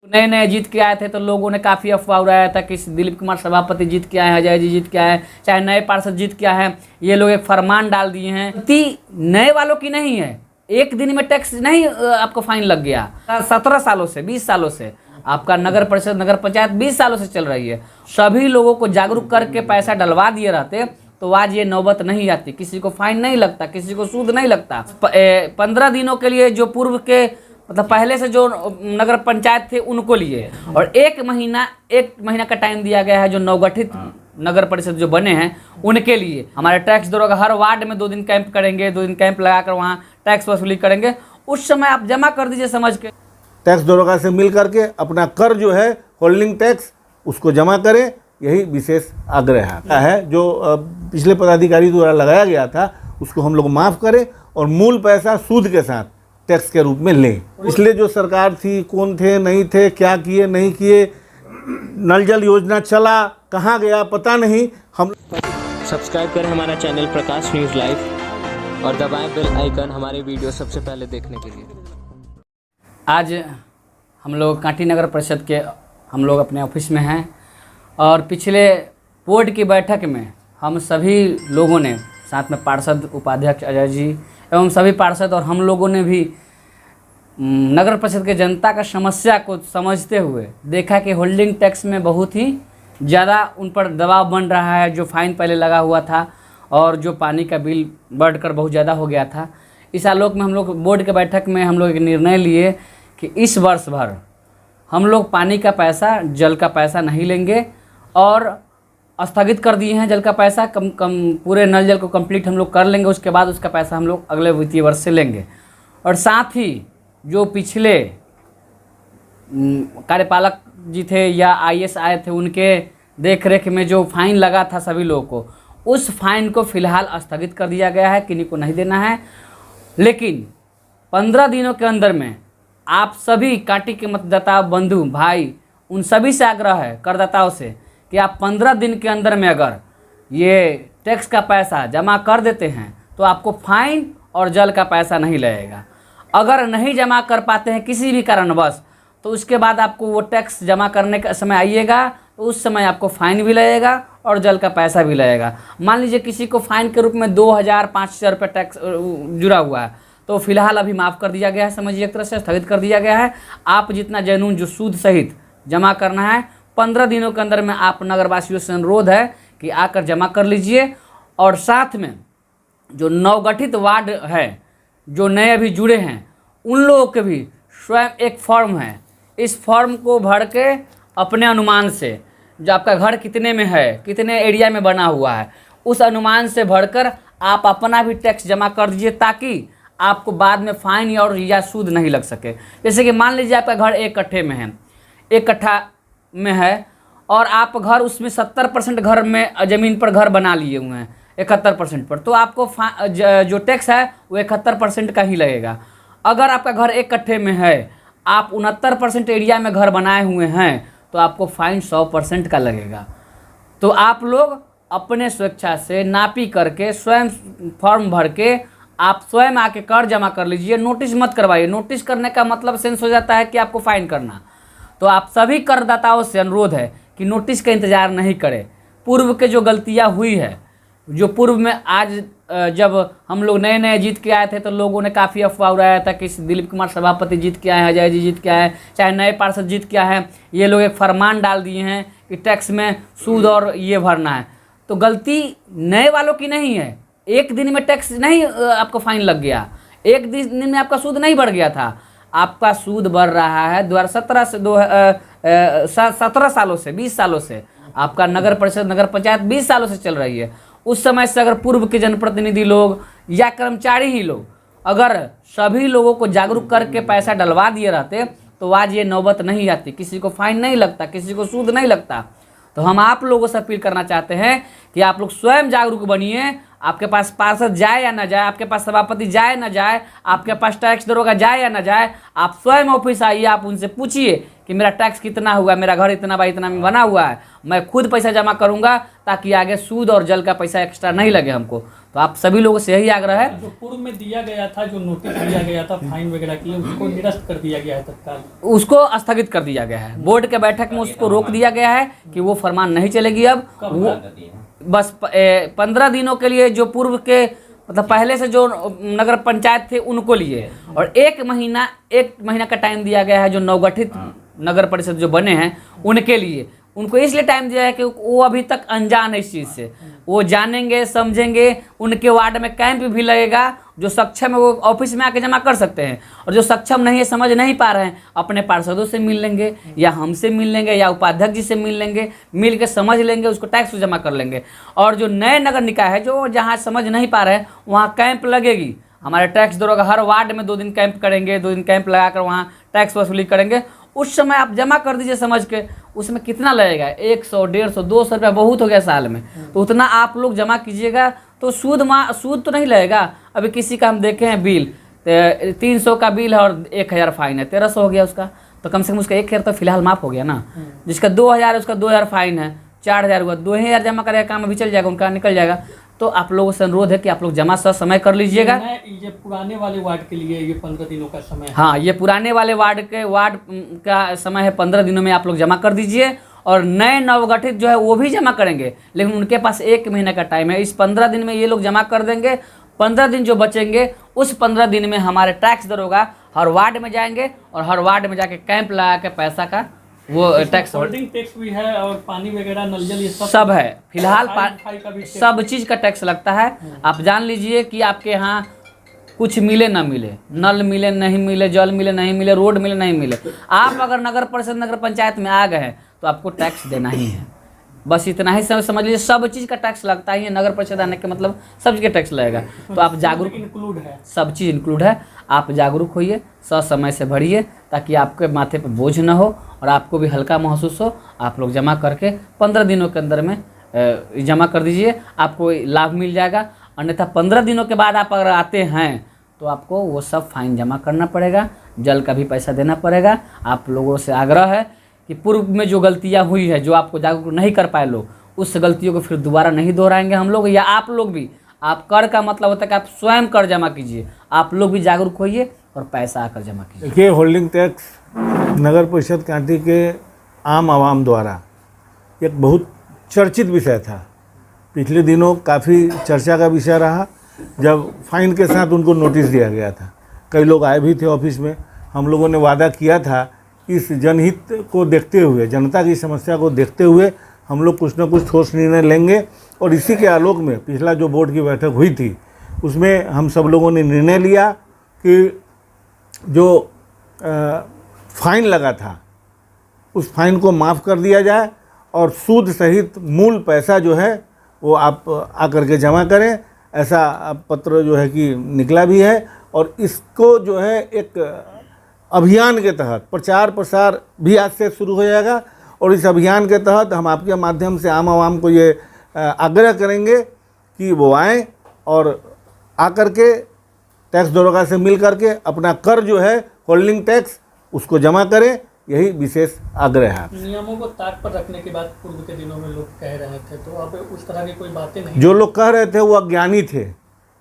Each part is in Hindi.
नए नए जीत के आए थे तो लोगों ने काफ़ी अफवाह उड़ाया था कि दिलीप कुमार सभापति जीत के आए हैं, अजय जी जीत के आए हैं, चाहे नए पार्षद जीत के आए हैं। ये लोग एक फरमान डाल दिए हैं। नए वालों की नहीं है, एक दिन में टैक्स नहीं आपको फाइन लग गया। 17 सालों से 20 सालों से आपका नगर परिषद नगर पंचायत 20 सालों से चल रही है। सभी लोगों को जागरूक करके पैसा डलवा दिए रहते तो आज ये नौबत नहीं आती, किसी को फाइन नहीं लगता, किसी को सूद नहीं लगता। 15 दिनों के लिए जो पूर्व के मतलब पहले से जो नगर पंचायत थे उनको लिए, और एक महीना का टाइम दिया गया है जो नवगठित नगर परिषद जो बने हैं उनके लिए। हमारे टैक्स दरोगा हर वार्ड में 2 दिन कैंप करेंगे, 2 दिन कैंप लगाकर वहाँ टैक्स वसूली करेंगे। उस समय आप जमा कर दीजिए समझ के। टैक्स दरोगा से मिल करके अपना कर जो है होल्डिंग टैक्स उसको जमा करें, यही विशेष आग्रह है। जो पिछले पदाधिकारी द्वारा लगाया गया था उसको हम लोग माफ़ करें और मूल पैसा सूद के साथ टैक्स के रूप में लें। इसलिए जो सरकार थी, कौन थे नहीं थे, क्या किए नहीं किए, नल जल योजना चला कहाँ गया पता नहीं। हम सब्सक्राइब करें हमारा चैनल प्रकाश न्यूज़ लाइव और दबाएं बेल आइकन हमारे वीडियो सबसे पहले देखने के लिए। आज हम लोग कांटी नगर परिषद के हम लोग अपने ऑफिस में हैं और पिछले बोर्ड की बैठक में हम सभी लोगों ने साथ में पार्षद उपाध्यक्ष अजय जी एवं सभी पार्षद और हम लोगों ने भी नगर परिषद के जनता का समस्या को समझते हुए देखा कि होल्डिंग टैक्स में बहुत ही ज़्यादा उन पर दबाव बन रहा है। जो फाइन पहले लगा हुआ था और जो पानी का बिल बढ़कर बहुत ज़्यादा हो गया था। इस आलोक में हम लोग बोर्ड के बैठक में हम लोग एक निर्णय लिए कि इस वर्ष भर हम लोग पानी का पैसा, जल का पैसा नहीं लेंगे और स्थगित कर दिए हैं जल का पैसा। पूरे नल जल को कंप्लीट हम लोग कर लेंगे, उसके बाद उसका पैसा हम लोग अगले वित्तीय वर्ष से लेंगे। और साथ ही जो पिछले कार्यपालक जी थे या IAS आए थे उनके देख रेख में जो फाइन लगा था सभी लोगों को, उस फाइन को फ़िलहाल स्थगित कर दिया गया है, किन्हीं को नहीं देना है। लेकिन 15 दिनों के अंदर में आप सभी कांटी के मतदाता बंधु भाई उन सभी से आग्रह है करदाताओं से कि आप 15 दिन के अंदर में अगर ये टैक्स का पैसा जमा कर देते हैं तो आपको फाइन और जल का पैसा नहीं लगेगा। अगर नहीं जमा कर पाते हैं किसी भी कारणवश तो उसके बाद आपको वो टैक्स जमा करने का समय आइएगा तो उस समय आपको फ़ाइन भी लगेगा और जल का पैसा भी लगेगा। मान लीजिए किसी को फ़ाइन के रूप में 2000-5000 रुपये टैक्स जुड़ा हुआ है तो फिलहाल अभी माफ़ कर दिया गया है, समझिए एक तरह से स्थगित कर दिया गया है। आप जितना जनून जो सूद सहित जमा करना है 15 दिनों के अंदर में आप नगरवासियों से अनुरोध है कि आकर जमा कर लीजिए। और साथ में जो नवगठित वार्ड है, जो नए अभी जुड़े हैं, उन लोगों के भी स्वयं एक फॉर्म है। इस फॉर्म को भर के अपने अनुमान से जो आपका घर कितने में है, कितने एरिया में बना हुआ है, उस अनुमान से भरकर आप अपना भी टैक्स जमा कर दीजिए ताकि आपको बाद में फाइन और या सूद नहीं लग सके। जैसे कि मान लीजिए आपका घर 1 कट्ठे में है, 1 कट्ठा में है और आप घर उसमें 70% घर में ज़मीन पर घर बना लिए हुए हैं 71% पर, तो आपको जो टैक्स है वो 71% का ही लगेगा। अगर आपका घर 1 कट्ठे में है, आप 69% एरिया में घर बनाए हुए हैं तो आपको फाइन 100% का लगेगा। तो आप लोग अपने स्वेच्छा से नापी करके स्वयं फॉर्म भर के आप स्वयं आके कर जमा कर लीजिए। नोटिस मत करवाइए। नोटिस करने का मतलब सेंस हो जाता है कि आपको फाइन करना। तो आप सभी करदाताओं से अनुरोध है कि नोटिस का इंतज़ार नहीं करें। पूर्व के जो गलतियां हुई है, जो पूर्व में आज जब हम लोग नए नए जीत के आए थे तो लोगों ने काफ़ी अफवाह उड़ाया था कि दिलीप कुमार सभापति जीत के आए हैं, अजय जी जीत के आए हैं, चाहे नए पार्षद जीत के आए हैं। ये लोग एक फरमान डाल दिए हैं कि टैक्स में सूद और ये भरना है। तो गलती नए वालों की नहीं है, एक दिन में टैक्स नहीं आपको फाइन लग गया, एक दिन में आपका सूद नहीं बढ़ गया था। आपका सूद बढ़ रहा है 2017 से 17 सालों से 20 सालों से आपका नगर परिषद नगर पंचायत 20 सालों से चल रही है। उस समय से अगर पूर्व के जनप्रतिनिधि लोग या कर्मचारी ही लोग अगर सभी लोगों को जागरूक करके पैसा डलवा दिए रहते तो आज ये नौबत नहीं आती, किसी को फाइन नहीं लगता, किसी को सूद नहीं लगता। तो हम आप लोगों से अपील करना चाहते हैं कि आप लोग स्वयं जागरूक बनिए, आपके पास पार्षद जाए या ना जाए, आपके पास सभापति जाए ना जाए, आपके पास टैक्स दरोगा जाए या ना जाए, आप स्वयं ऑफिस आइए, आप उनसे पूछिए कि मेरा टैक्स कितना हुआ, मेरा घर इतना बाई इतना में बना हुआ है, मैं खुद पैसा जमा करूंगा ताकि आगे सूद और जल का पैसा एक्स्ट्रा नहीं लगे हमको। तो आप सभी लोगों से यही आग्रह है। जो पूर्व में दिया गया था, जो नोटिस दिया गया था फाइन वगैरह के लिए, उसको निरस्त कर दिया गया है तत्काल, उसको स्थगित कर दिया गया है। बोर्ड के बैठक में उसको रोक दिया गया है कि वो फरमान नहीं चलेगी अब। वो बस 15 दिनों के लिए जो पूर्व के मतलब पहले से जो नगर पंचायत थे उनको लिए, और एक महीना का टाइम दिया गया है जो नवगठित नगर परिषद जो बने हैं उनके लिए। उनको इसलिए टाइम दिया है कि वो अभी तक अनजान है इस चीज़ से, वो जानेंगे समझेंगे। उनके वार्ड में कैंप भी लगेगा, जो सक्षम है वो ऑफिस में आके जमा कर सकते हैं, और जो सक्षम नहीं है, समझ नहीं पा रहे हैं, अपने पार्षदों से मिल लेंगे या हमसे मिल लेंगे या उपाध्यक्ष जी से मिल लेंगे, मिल के समझ लेंगे, उसको टैक्स जमा कर लेंगे। और जो नए नगर निकाय है जो जहाँ समझ नहीं पा रहे हैं वहाँ कैंप लगेगी। हमारे टैक्स दरोगा हर वार्ड में 2 दिन कैंप करेंगे, 2 दिन कैंप लगाकर वहाँ टैक्स वसूली करेंगे। उस समय आप जमा कर दीजिए समझ के। उसमें कितना लगेगा? 100, 150, 200 रुपया बहुत हो गया साल में, तो उतना आप लोग जमा कीजिएगा तो सूद तो नहीं लगेगा। अभी किसी का हम देखे हैं बिल 300 का बिल है और 1000 फाइन है, 1300 हो गया उसका, तो कम से कम उसका 1000 तो फिलहाल माफ़ हो गया ना। जिसका 2000 है उसका 2000 फाइन है, 4000 हुआ, 2000 जमा करेगा, काम अभी चल जाएगा, उनका निकल जाएगा। तो आप लोगों से अनुरोध है कि आप लोग जमा समय कर लीजिएगा। ये पुराने वाले वार्ड के लिए ये 15 दिनों का समय है। हाँ, ये पुराने वाले वार्ड का समय है, 15 दिनों में आप लोग जमा कर दीजिए। और नए नवगठित जो है वो भी जमा करेंगे, लेकिन उनके पास 1 महीने का टाइम है। इस 15 दिन में ये लोग जमा कर देंगे। 15 दिन जो बचेंगे उस 15 दिन में हमारे टैक्स दरोगा हर वार्ड में जाएंगे और हर वार्ड में जाके कैंप लगा के पैसा का वो टैक्स होल्डिंग टैक्स भी है और पानी वगैरह नल जल ये सब है। फिलहाल सब चीज़ का टैक्स लगता है। आप जान लीजिए कि आपके यहाँ कुछ मिले ना मिले, नल मिले नहीं मिले, जल मिले नहीं मिले, रोड मिले नहीं मिले, आप अगर नगर परिषद नगर पंचायत में आ गए हैं तो आपको टैक्स देना ही है। बस इतना ही समझ लीजिए, सब चीज़ का टैक्स लगता ही है। नगर परिषद आने के मतलब सब चीज़ का टैक्स लगेगा। तो आप जागरूक, इंक्लूड है, सब चीज़ इंक्लूड है। आप जागरूक होइए, समय से भरिए ताकि आपके माथे पर बोझ ना हो और आपको भी हल्का महसूस हो। आप लोग जमा करके 15 दिनों के अंदर में जमा कर दीजिए, आपको लाभ मिल जाएगा। अन्यथा 15 दिनों के बाद आप अगर आते हैं तो आपको वो सब फाइन जमा करना पड़ेगा, जल का भी पैसा देना पड़ेगा। आप लोगों से आग्रह है कि पूर्व में जो गलतियां हुई है, जो आपको जागरूक नहीं कर पाए लोग, उस गलतियों को फिर दोबारा नहीं दोहराएंगे हम लोग या आप लोग भी। आप कर का मतलब होता है कि आप स्वयं कर जमा कीजिए, आप लोग भी जागरूक होइए और पैसा आकर जमा कीजिए। देखिए, होल्डिंग टैक्स नगर परिषद कांटी के आम आवाम द्वारा एक बहुत चर्चित विषय था। पिछले दिनों काफ़ी चर्चा का विषय रहा जब फाइन के साथ उनको नोटिस दिया गया था। कई लोग आए भी थे ऑफिस में। हम लोगों ने वादा किया था इस जनहित को देखते हुए, जनता की समस्या को देखते हुए हम लोग कुछ न कुछ ठोस निर्णय लेंगे। और इसी के आलोक में पिछला जो बोर्ड की बैठक हुई थी उसमें हम सब लोगों ने निर्णय लिया कि जो फाइन लगा था उस फाइन को माफ़ कर दिया जाए और सूद सहित मूल पैसा जो है वो आप आकर के जमा करें। ऐसा पत्र जो है कि निकला भी है और इसको जो है एक अभियान के तहत प्रचार प्रसार भी आज से शुरू हो जाएगा। और इस अभियान के तहत हम आपके माध्यम से आम आवाम को ये आग्रह करेंगे कि वो आएँ और आकर के टैक्स दरोगा से मिल करके अपना कर जो है होल्डिंग टैक्स उसको जमा करें। यही विशेष आग्रह है। नियमों को ताक पर रखने के बाद पूर्व के दिनों में लोग कह रहे थे, तो अब उस तरह की कोई बातें नहीं। जो लोग कह रहे थे वो अज्ञानी थे,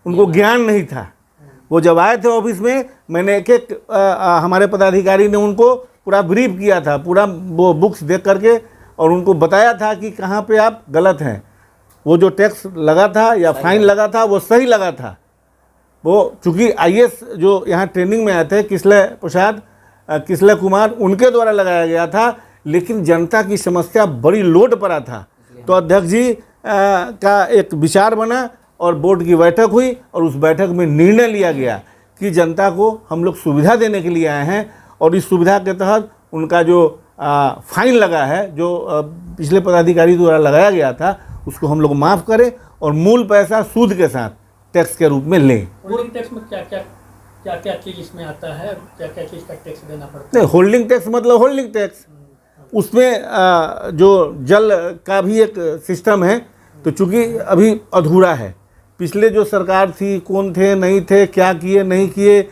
उनको ज्ञान नहीं था। वो जब आए थे ऑफिस में, मैंने एक हमारे पदाधिकारी ने उनको पूरा ब्रीफ किया था, पूरा वो बुक्स देख करके, और उनको बताया था कि कहाँ पे आप गलत हैं। वो जो टैक्स लगा था या फाइन लगा था वो सही लगा था। वो चूँकि IAS जो यहाँ ट्रेनिंग में आए थे किसले कुमार, उनके द्वारा लगाया गया था, लेकिन जनता की समस्या बड़ी लोड पड़ा था। तो अध्यक्ष जी का एक विचार बना और बोर्ड की बैठक हुई और उस बैठक में निर्णय लिया गया कि जनता को हम लोग सुविधा देने के लिए आए हैं और इस सुविधा के तहत उनका जो फाइन लगा है, जो पिछले पदाधिकारी द्वारा लगाया गया था, उसको हम लोग माफ़ करें और मूल पैसा सूद के साथ टैक्स के रूप में लें। होल्डिंग टैक्स में क्या चीज़ इसमें आता है, क्या चीज़ का टैक्स देना पड़ता है? नहीं, होल्डिंग टैक्स मतलब होल्डिंग टैक्स, उसमें जो जल का भी एक सिस्टम है। तो चूँकि अभी अधूरा है, पिछले जो सरकार थी कौन थे नहीं थे, क्या किए नहीं किए,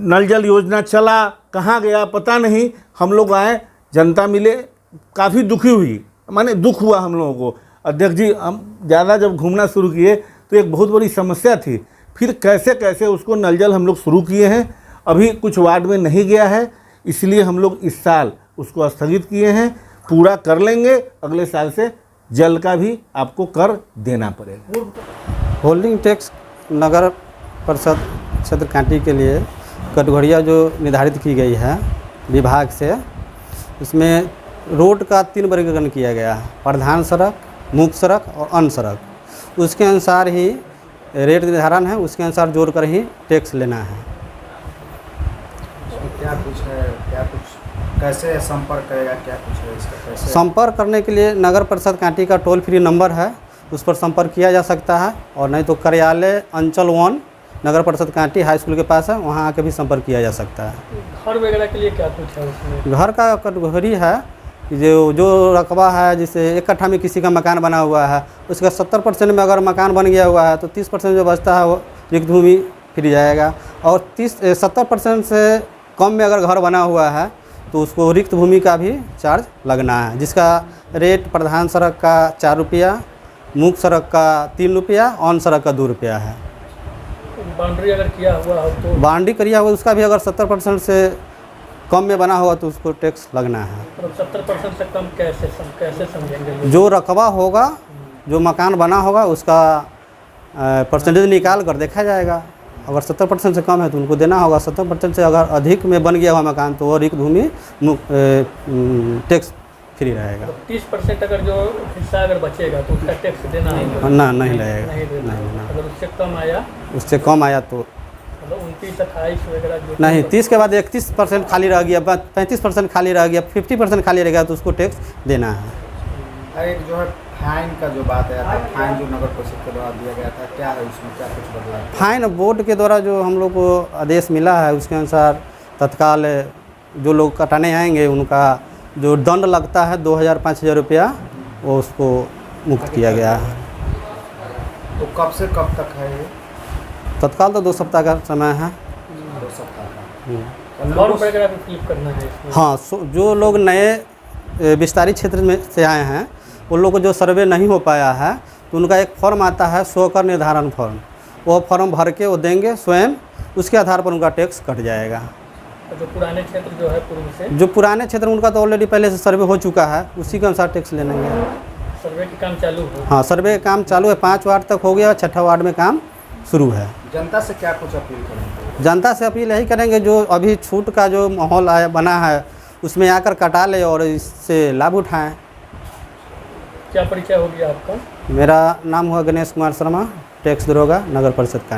नल जल योजना चला कहाँ गया पता नहीं। हम लोग आए, जनता मिले, काफ़ी दुखी हुई, माने दुख हुआ हम लोगों को। अध्यक्ष जी, हम ज़्यादा जब घूमना शुरू किए तो एक बहुत बड़ी समस्या थी, फिर कैसे कैसे उसको नल जल हम लोग शुरू किए हैं। अभी कुछ वार्ड में नहीं गया है, इसलिए हम लोग इस साल उसको स्थगित किए हैं। पूरा कर लेंगे, अगले साल से जल का भी आपको कर देना पड़ेगा। होल्डिंग टैक्स नगर परिषद क्षेत्र कांटी के लिए कटघरिया जो निर्धारित की गई है विभाग से, उसमें रोड का 3 वर्गीकरण किया गया है, प्रधान सड़क, मुख्य सड़क और अन्य सड़क। उसके अनुसार ही रेट निर्धारण है, उसके अनुसार जोड़ कर ही टैक्स लेना है। क्या कुछ है, क्या कुछ कैसे संपर्क करेगा, क्या कुछ है इसका, कैसे संपर्क करने के लिए नगर परिषद कांटी का टोल फ्री नंबर है, उस पर संपर्क किया जा सकता है। और नहीं तो कार्यालय अंचल 1 नगर परिषद कांटी हाई स्कूल के पास है, वहाँ आके भी संपर्क किया जा सकता है। घर वगैरह के लिए क्या कुछ है उसमें? घर का कटघरी है, जो रकबा है, जैसे 1 कट्ठा में किसी का मकान बना हुआ है, उसका 70% में अगर मकान बन गया हुआ है तो 30% जो बचता है वो रिक्त भूमि फिर जाएगा। और 70% से कम में अगर घर बना हुआ है तो उसको रिक्त भूमि का भी चार्ज लगना है, जिसका रेट प्रधान सड़क का 4 रुपया, मुख्य सड़क का 3 रुपया, अन्य सड़क का 2 रुपया है। बाउंड्री अगर किया हुआ हो तो बाउंड्री करिया हुआ उसका भी अगर 70% से कम में बना होगा तो उसको टैक्स लगना है। मतलब 70% से कम कैसे समझेंगे? जो रकबा होगा, जो मकान बना होगा, उसका परसेंटेज निकाल कर देखा जाएगा। अगर 70% से कम है तो उनको देना होगा, 70% से अगर अधिक में बन गया हुआ मकान तो वो रिक्त भूमि टैक्स फ्री रहेगा। 30% अगर जो हिस्सा अगर बचेगा तो उसका टैक्स देना है ना, नहीं लगेगा, नहीं देना। नहीं। अगर उससे कम आया, उससे कम आया तो मतलब 29, 28 वगैरह जो नहीं। 30 के बाद 31% खाली रह गया, 35% खाली रह गया, 50% खाली रह गया तो उसको टैक्स देना है। और एक जो है फाइन का जो बात आया था, फाइन जो नगर परिषद के द्वारा दिया गया था, क्या है उसमें, क्या कुछ बदलाव? फाइन बोर्ड के द्वारा जो हम लोग को आदेश मिला है उसके अनुसार तत्काल जो लोग कटाने आएंगे उनका जो दंड लगता है 2000-5000 रुपया, वो उसको मुक्त किया गया है। तो कब से कब तक है ये? तत्काल तो 2 सप्ताह का समय है। 2 सप्ताह का। फॉर्म वगैरह भी फिल करना है इसमें? हाँ, जो लोग नए विस्तारित क्षेत्र में से आए हैं उन लोगों को जो सर्वे नहीं हो पाया है तो उनका एक फॉर्म आता है, स्वकर निर्धारण फॉर्म। वो फॉर्म भर के वो देंगे स्वयं, उसके आधार पर उनका टैक्स कट जाएगा। जो पुराने क्षेत्र जो है पूर्व से, जो पुराने क्षेत्र उनका तो ऑलरेडी पहले से सर्वे हो चुका है, उसी के अनुसार टैक्स ले लेंगे। सर्वे का काम चालू है? हाँ, सर्वे का काम चालू है, 5 वार्ड तक हो गया, 6ठा वार्ड में काम शुरू है। जनता से क्या कुछ अपील करेंगे? जनता से अपील यही करेंगे जो अभी छूट का जो माहौल आया बना है उसमें आकर कटा ले और इससे लाभ उठाएं। क्या परिचय हो गया आपका? मेरा नाम हुआ गणेश कुमार शर्मा, टैक्स दरोगा नगर परिषद कांटी।